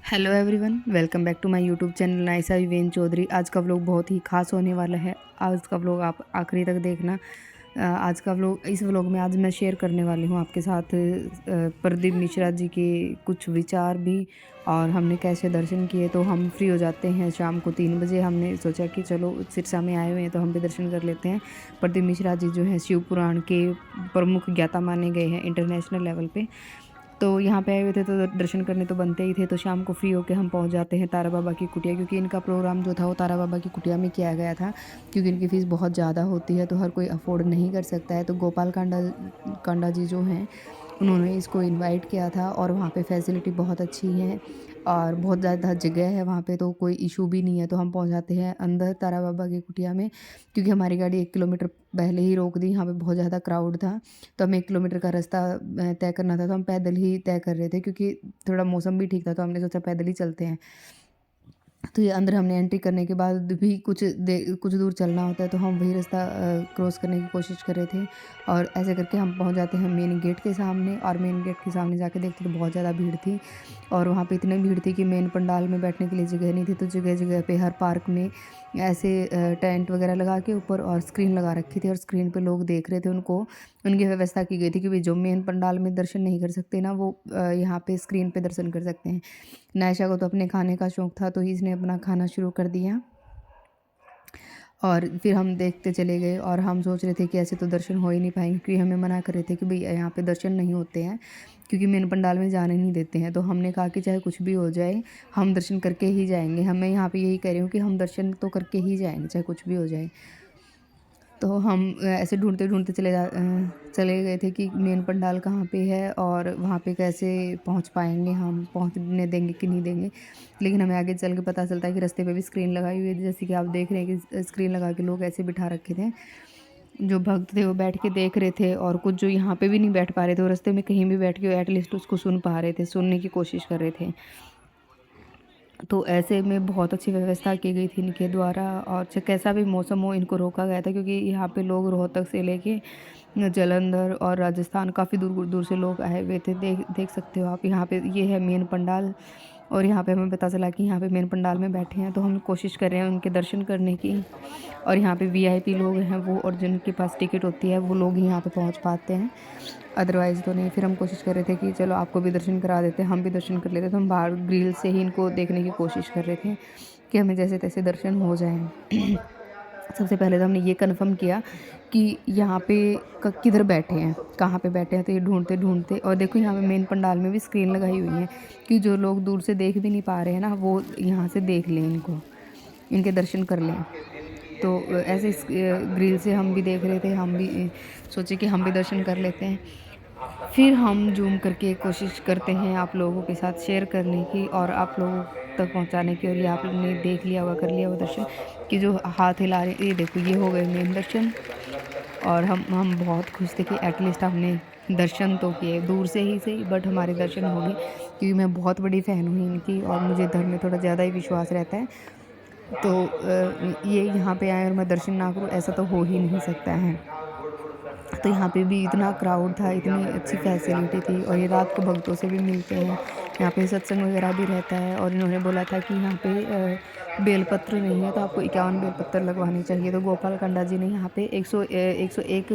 Hello everyone, welcome back to my YouTube channel Naisa Viven Chaudhary. आज का vlog बहुत ही खास होने वाला है। आज का व्लॉग आप आखिरी तक देखना। आज का व्लॉग, इस व्लॉग में आज मैं शेयर करने वाली हूँ आपके साथ प्रदीप मिश्रा जी के कुछ विचार भी, और हमने कैसे दर्शन किए। तो हम फ्री हो जाते हैं शाम को 3 बजे। हमने सोचा कि चलो सिरसा में आए हुए हैं तो हम भी दर्शन कर लेते हैं। प्रदीप मिश्रा जी जो हैं शिव पुराण के प्रमुख ज्ञाता माने गए हैं इंटरनेशनल लेवल पे। तो यहाँ पे आए हुए थे तो दर्शन करने तो बनते ही थे। तो शाम को फ्री होकर हम पहुँच जाते हैं तारा बाबा की कुटिया, क्योंकि इनका प्रोग्राम जो था वो तारा बाबा की कुटिया में किया गया था, क्योंकि इनकी फ़ीस बहुत ज़्यादा होती है तो हर कोई अफोर्ड नहीं कर सकता है। तो गोपाल कांडा जी जो हैं उन्होंने इसको इनवाइट किया था, और वहाँ पे फैसिलिटी बहुत अच्छी है और बहुत ज़्यादा जगह है वहाँ पे, तो कोई इशू भी नहीं है। तो हम पहुँच जाते हैं अंदर तारा बाबा की कुटिया में, क्योंकि हमारी गाड़ी 1 किलोमीटर पहले ही रोक दी। यहाँ पे बहुत ज़्यादा क्राउड था, तो हमें 1 किलोमीटर का रास्ता तय करना था, तो हम पैदल ही तय कर रहे थे, क्योंकि थोड़ा मौसम भी ठीक था। तो हमने सोचा पैदल ही चलते हैं। तो ये अंदर हमने एंट्री करने के बाद भी कुछ दूर चलना होता है, तो हम वही रास्ता क्रॉस करने की कोशिश कर रहे थे, और ऐसे करके हम पहुंच जाते हैं मेन गेट के सामने। और मेन गेट के सामने जाके देखते तो बहुत ज़्यादा भीड़ थी, और वहाँ पे इतनी भीड़ थी कि मेन पंडाल में बैठने के लिए जगह नहीं थी। तो जगह जगह पे हर पार्क में ऐसे टेंट वगैरह लगा के ऊपर और स्क्रीन लगा रखी थी, और स्क्रीन पे लोग देख रहे थे उनको। उनकी व्यवस्था की गई थी कि भाई जो मेन पंडाल में दर्शन नहीं कर सकते ना, वो यहाँ पे स्क्रीन पे दर्शन कर सकते हैं। नायशा को तो अपने खाने का शौक़ था, तो इसने अपना खाना शुरू कर दिया, और फिर हम देखते चले गए। और हम सोच रहे थे कि ऐसे तो दर्शन हो ही नहीं पाएंगे, क्योंकि हमें मना कर रहे थे कि भाई यहाँ पे दर्शन नहीं होते हैं, क्योंकि मेन पंडाल में जाने नहीं देते हैं। तो हमने कहा कि चाहे कुछ भी हो जाए हम दर्शन करके ही जाएंगे। हमें यहाँ पे यही कह रही हूँ कि हम दर्शन तो करके ही जाएंगे, चाहे कुछ भी हो जाए। तो हम ऐसे ढूंढते ढूंढते चले गए थे कि मेन पंडाल कहाँ पे है और वहाँ पे कैसे पहुँच पाएंगे, हम पहुँचने देंगे कि नहीं देंगे। लेकिन हमें आगे चल के पता चलता है कि रास्ते पे भी स्क्रीन लगाई हुई है, जैसे कि आप देख रहे हैं कि स्क्रीन लगा के लोग ऐसे बिठा रखे थे। जो भक्त थे वो बैठ के देख रहे थे, और कुछ जो यहाँ पे भी नहीं बैठ पा रहे थे, वो रास्ते में कहीं भी बैठ के एटलीस्ट उसको सुन पा रहे थे, सुनने की कोशिश कर रहे थे। तो ऐसे में बहुत अच्छी व्यवस्था की गई थी इनके द्वारा, और चाहे कैसा भी मौसम हो इनको रोका गया था, क्योंकि यहाँ पे लोग रोहतक से लेके जालंधर और राजस्थान काफ़ी दूर दूर से लोग आए हुए थे। देख सकते हो आप, यहाँ पे ये है मेन पंडाल, और यहाँ पे हमें पता चला कि यहाँ पे मेन पंडाल में बैठे हैं। तो हम कोशिश कर रहे हैं उनके दर्शन करने की, और यहाँ पे वीआईपी लोग हैं वो, और जिनके पास टिकट होती है वो लोग ही यहाँ पे पहुँच पाते हैं, अदरवाइज़ तो नहीं। फिर हम कोशिश कर रहे थे कि चलो आपको भी दर्शन करा देते हैं, हम भी दर्शन कर लेते। तो हम बाहर ग्रिल से ही इनको देखने की कोशिश कर रहे थे कि हमें जैसे तैसे दर्शन हो जाएँ। सबसे पहले तो हमने ये कन्फर्म किया कि यहाँ पे किधर बैठे हैं, कहाँ पे बैठे हैं। तो ये ढूंढते ढूंढते, और देखो यहाँ पे मेन पंडाल में भी स्क्रीन लगाई हुई है कि जो लोग दूर से देख भी नहीं पा रहे हैं ना, वो यहाँ से देख लें, इनको इनके दर्शन कर लें। तो ऐसे ग्रिल से हम भी देख रहे थे, हम भी सोचे कि हम भी दर्शन कर लेते हैं। फिर हम जूम करके कोशिश करते हैं आप लोगों के साथ शेयर करने की और आप लोगों तक पहुंचाने की, और ये आप लोगों ने देख लिया हुआ, कर लिया हुआ दर्शन, कि जो हाथ हिला रहे, ये देखो ये हो गए मेन दर्शन। और हम बहुत खुश थे कि एटलीस्ट हमने दर्शन तो किए, दूर से ही सही, बट हमारे दर्शन हो गए, क्योंकि मैं बहुत बड़ी फ़ैन हूँ इनकी, और मुझे धर्म में थोड़ा ज़्यादा ही विश्वास रहता है। तो ये यहाँ पे आए और मैं दर्शन ना करूँ, ऐसा तो हो ही नहीं सकता है। तो यहाँ पे भी इतना क्राउड था, इतनी अच्छी फैसिलिटी थी, और ये रात को भक्तों से भी मिलते हैं। यहाँ पे सत्संग वगैरह भी रहता है, और इन्होंने बोला था कि यहाँ पे बेलपत्र नहीं है, तो आपको 51 बेलपत्र लगवाने चाहिए। तो गोपाल कांडा जी ने यहाँ पे 101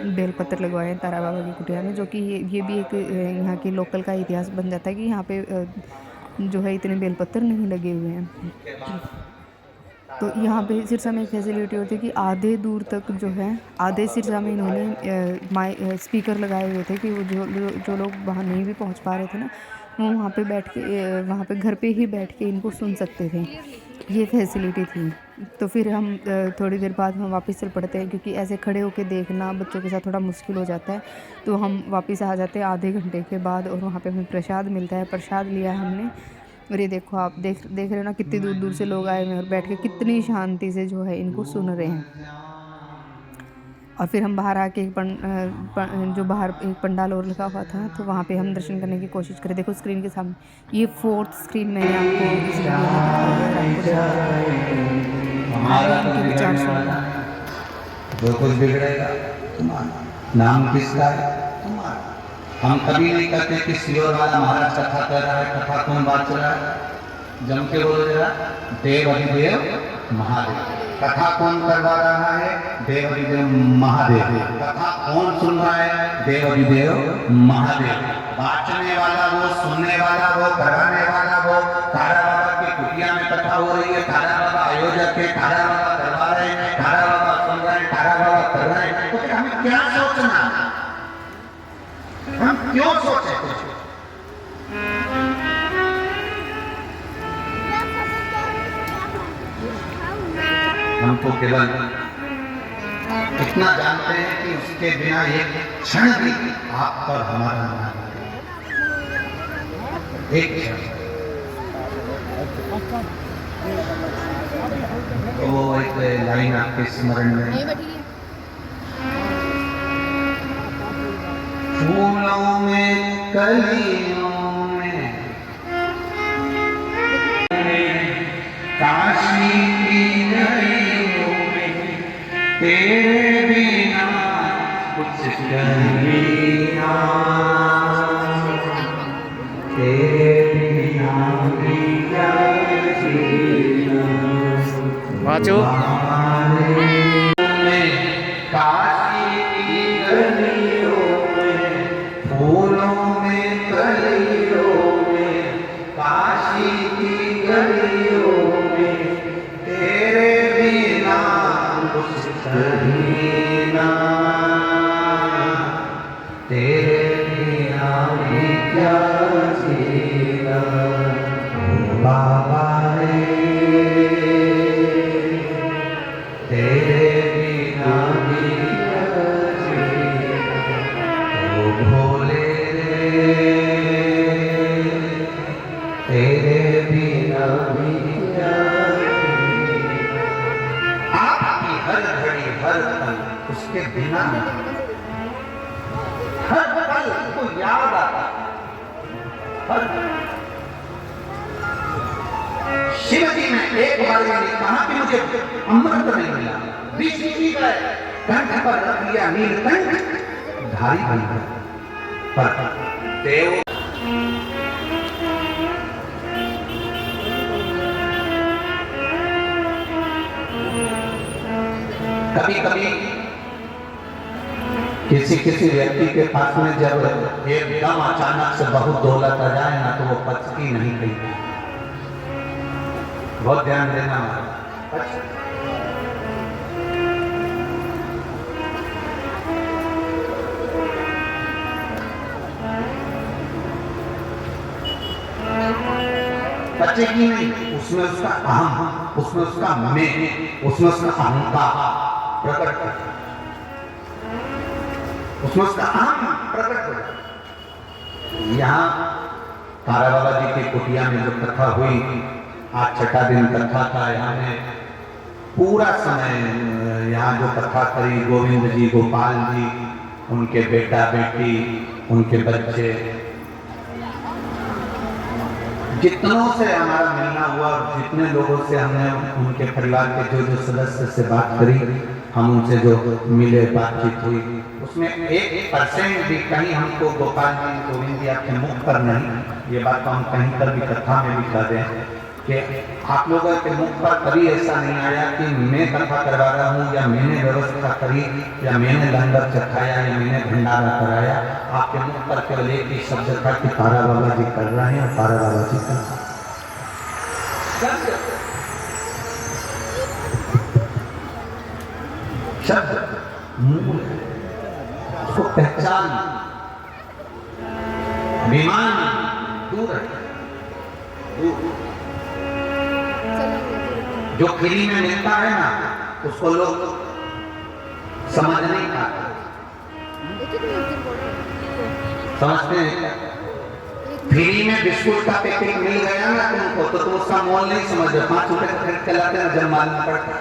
बेलपत्र लगवाए हैं तारा बाबा की कुटिया में, जो कि ये भी एक यहाँ के लोकल का इतिहास बन जाता है कि यहाँ पे जो है इतने बेलपत्र नहीं लगे हुए हैं। तो यहाँ पे सिरसा में एक फैसिलिटी होती है कि आधे दूर तक जो है, आधे सिरसा में इन्होंने स्पीकर लगाए हुए थे कि वो जो लोग वहाँ नहीं भी पहुँच पा रहे थे ना, वो वहाँ पे बैठ के वहाँ पे घर पे ही बैठ के इनको सुन सकते थे। ये फैसिलिटी थी। तो फिर हम थोड़ी देर बाद हम वापस चल पड़ते हैं, क्योंकि ऐसे खड़े होके देखना बच्चों के साथ थोड़ा मुश्किल हो जाता है। तो हम वापस आ जाते हैं आधे घंटे के बाद, और वहाँ पे हमें प्रसाद मिलता है। प्रसाद लिया हमने, और ये देखो आप देख रहे हो ना, कितनी दूर दूर से लोग आए हुए हैं और बैठ के कितनी शांति से जो है इनको सुन रहे हैं। और फिर हम बाहर आके जो बाहर एक पंडाल और लगा हुआ था, तो वहाँ पे हम दर्शन करने की कोशिश करें। देखो स्क्रीन के सामने ये 4th स्क्रीन मैंने आपको इस वीडियो में दिखाई है, अगर आपको इनके विचार सुनना। जो कुछ बिगड़ेगा तुम्हारा, नाम किसका है तुम्हारा, हम कभी नहीं कहते कि सियोर वाला महाराज कथा कर रहा है, कथा कौन बात रहा है, जम के बोल रहा, देव अधिदेव महादेव। कथा कौन करवा रहा है, देव अधिदेव महादेव। कथा कौन सुन रहा है, देव अधिदेव महादेव। बांटने वाला वो, सुनने वाला वो, कराने वाला वो। तारा बाबा की कुटिया में कथा हो रही है, तारा बाबा आयोजक है, तारा बाबा करवा रहे हैं, तारा बाबा सुन रहे हैं, तारा बाबा कर रहे हैं, तो फिर हमें क्या सोचना, हम क्यों सोचे कुछ? हमको केवल इतना जानते हैं कि उसके बिना एक क्षण भी आप पर हमारा नाम एक क्षण। तो वो एक लाइन आपके स्मरण में, फूलों में कलियों में काशी की नदियों में तेरे बिना कुछ कहना, तेरे बिना भी क्या जीना। वाचो काशी की गलियों में, फूलों में कलियों में, काशी की गलियों में तेरे बिना कुछ कहना, तेरे बिना भी क्या जीना। बाबा रे तेरे बिना भी क्या जीना, ओ भोले रे तेरे बिना भी क्या जीना। आपकी हर घड़ी हर पल उसके बिना, हर पल को याद आता, हर शिव जी ने एक बार मैंने कहा कि मुझे अमृत नहीं मिला, बीच भी गए, कंठ पर रख लिया नीलकंठ, धारी बन गया, पर देव कभी कभी किसी किसी व्यक्ति के पास में जब एकदम अचानक से बहुत दौलत आ जाए ना, तो वो पचती नहीं कहीं। बहुत ध्यान देना। बचेगी नहीं, उसमें उसका अहम, उसमें उसका मैं, उसमें उसका अहंकार प्रकट हो, उसमें उसका अहम प्रकट हो। यहाँ तारा बाबा जी की कुटिया में जो कथा हुई, आज छठा दिन कथा था। यहाँ में पूरा समय यहाँ जो कथा करी, गोविंद जी, गोपाल जी, उनके बेटा बेटी, उनके बच्चे, जितनों से हमारा मिलना हुआ, जितने लोगों से हमने उनके परिवार के जो सदस्य से बात करी, हम उनसे जो मिले, बातचीत हुई, उसमें 1% भी कहीं हमको गोपाल जी, गोविंद जी आपके मुख पर नहीं, ये बात तो हम कहीं पर भी कथा में भी कह दें कि आप लोगों के मुख पर कभी ऐसा नहीं आया कि मैं कथा करवा रहा हूँ, या मैंने व्यवस्था करी, या मैंने लंगर चखाया, या मैंने भंडारा कराया। आपके मुख पर केवल एक ही शब्द था कि तारा बाबा जी कर रहे हैं, और तारा बाबा जी कर रहे हैं। शब्द मूल है, उसको पहचान, अभिमान दूर है, दूर। जो फ्री में मिलता है ना, उसको लोग समझ नहीं पाते, समझते हैं। फ्री में बिस्कुट का पैकेट मिल गया ना तुमको, तो तुम उसका मोल नहीं समझते, 5 रुपए का खरीद के लाते ना, जब मालूम पड़ता।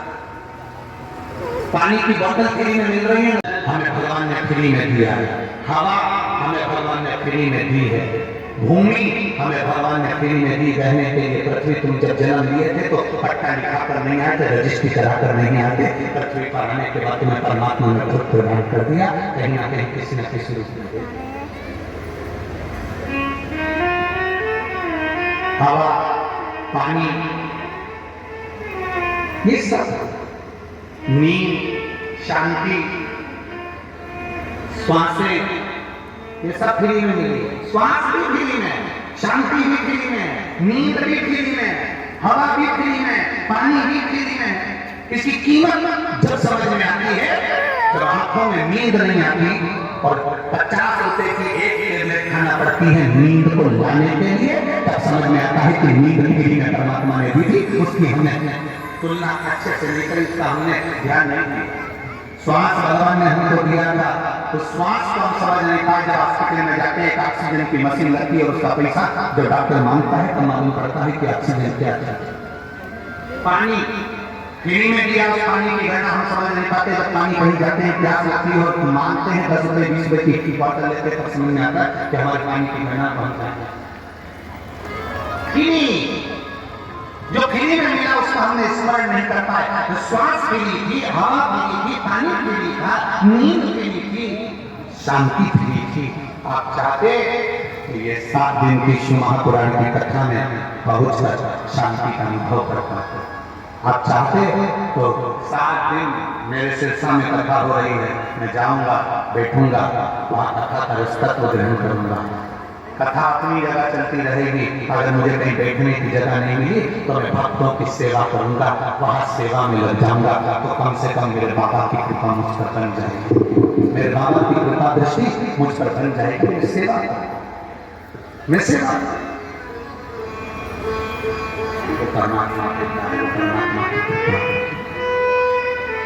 पानी की बोतल फ्री में मिल रही है, हमें भगवान ने फ्री में दिया है। हवा हमें भगवान ने फ्री में दी है। भूमि हमें भगवान ने फ्री में दी रहने के लिए। पृथ्वी तुम जब जन्म लिए थे तो पट्टा लिखाकर नहीं आए थे, रजिस्ट्री कराकर नहीं आते। पृथ्वी पर आने के बाद तुम्हें परमात्मा ने खुद प्रदान कर दिया, कहीं ना कहीं किसी न किसी रूप में। हवा, पानी, ये सब नींद, शांति, श्वासें, ये सब फ्री में मिली है। श्वास भी फ्री में, शांति भी फ्री में, नींद भी फ्री में, हवा भी फ्री में, पानी भी फ्री में। इसकी कीमत जब समझ में आती है, जब आंखों में नींद नहीं आती और 50 रुपए की एक टेबलेट खाना पड़ती है नींद को लाने के लिए, तब समझ में आता है कि नींद फ्री में परमात्मा ने दी थी, उसकी हमने तुलना अच्छे से नहीं करी, इसका हमने ध्यान नहीं दिया। श्वास भगवान ने हमको दिया था, तो श्वास को हम समझ नहीं पाए। जब हॉस्पिटल में जाके एक ऑक्सीजन की मशीन लगती है और उसका पैसा जब डॉक्टर मांगता है तो मालूम पड़ता है कि ऑक्सीजन क्या है। पानी फ्री में दिया, उस पानी की गणना हम समझ नहीं पाते। जब पानी कहीं जाते हैं, प्यास लगती है और मांगते हैं 10 रुपए 20 रुपए की बॉटल लेते हैं, तब समझ में आता है कि हमारे पानी की गणना पहुंचा है। जो फ्री में मिला उसका हमने स्मरण नहीं कर पाए। तो श्वास फ्री थी, हवा फ्री थी, पानी फ्री था, नींद फ्री थी, शांति फ्री थी। आप चाहते तो ये 7 दिन की शिव महापुराण की कथा में पहुंचकर शांति का अनुभव कर पाते। आप चाहते तो 7 दिन मेरे सिरसा में कथा हो रही है, मैं जाऊंगा, बैठूंगा, वहां कथा का रसतत्व ग्रहण करूंगा। कथा अपनी जगह चलती रहेगी। अगर मुझे कहीं बैठने की जगह नहीं मिली तो मैं भक्तों की सेवा करूंगा, वहां सेवा में लग जाऊंगा। तो कम से कम मेरे बाबा की कृपा मुझ पर बन जाएगी, मेरे बाबा की कृपा दृष्टि मुझ पर बन जाएगी। मैं सेवा वो परमात्मा देता है, वो परमात्मा की कृपा,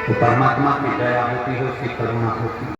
वो परमात्मा की दया होती है, उसकी करुणा होती है।